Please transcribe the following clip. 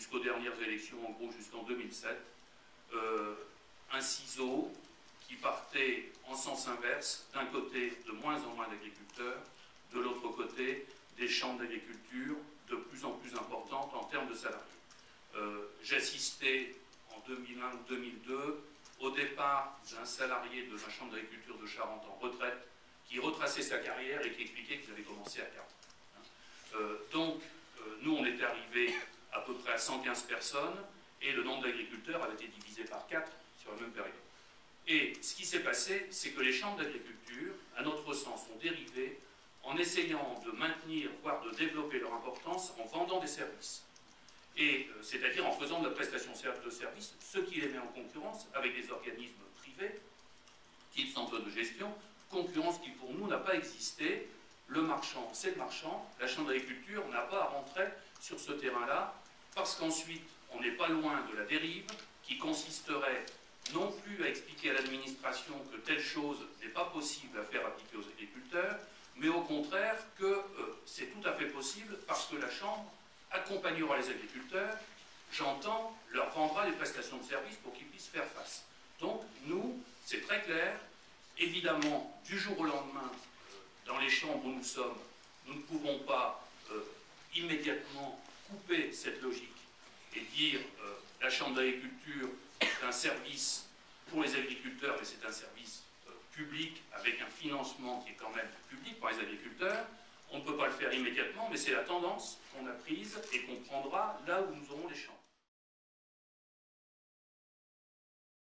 jusqu'aux dernières élections, en gros jusqu'en 2007, un ciseau qui partait en sens inverse, d'un côté de moins en moins d'agriculteurs, de l'autre côté des chambres d'agriculture de plus en plus importantes en termes de salariés. J'assistais en 2001 ou 2002 au départ d'un salarié de la chambre d'agriculture de Charente en retraite qui retraçait sa carrière et qui expliquait qu'il avait commencé à 40. Nous on était arrivés à peu près à 115 personnes et le nombre d'agriculteurs avait été divisé par 4 sur la même période. Et ce qui s'est passé, c'est que les chambres d'agriculture, à notre sens, ont dérivé en essayant de maintenir, voire de développer leur importance en vendant des services. Et c'est-à-dire en faisant de la prestation de services, ce qui les met en concurrence avec des organismes privés, type centre de gestion, concurrence qui pour nous n'a pas existé. Le marchand, c'est le marchand, la chambre d'agriculture n'a pas à rentrer sur ce terrain-là, parce qu'ensuite, on n'est pas loin de la dérive qui consisterait non plus à expliquer à l'administration que telle chose n'est pas possible à faire appliquer aux agriculteurs, mais au contraire que c'est tout à fait possible parce que la Chambre accompagnera les agriculteurs, j'entends, leur vendra les prestations de services pour qu'ils puissent faire face. Donc nous, c'est très clair, évidemment, du jour au lendemain, dans les chambres où nous sommes, nous ne pouvons pas immédiatement couper cette logique et dire la Chambre d'agriculture est un service pour les agriculteurs, mais c'est un service public avec un financement qui est quand même public par les agriculteurs. On ne peut pas le faire immédiatement, mais c'est la tendance qu'on a prise et qu'on prendra là où nous aurons les chambres.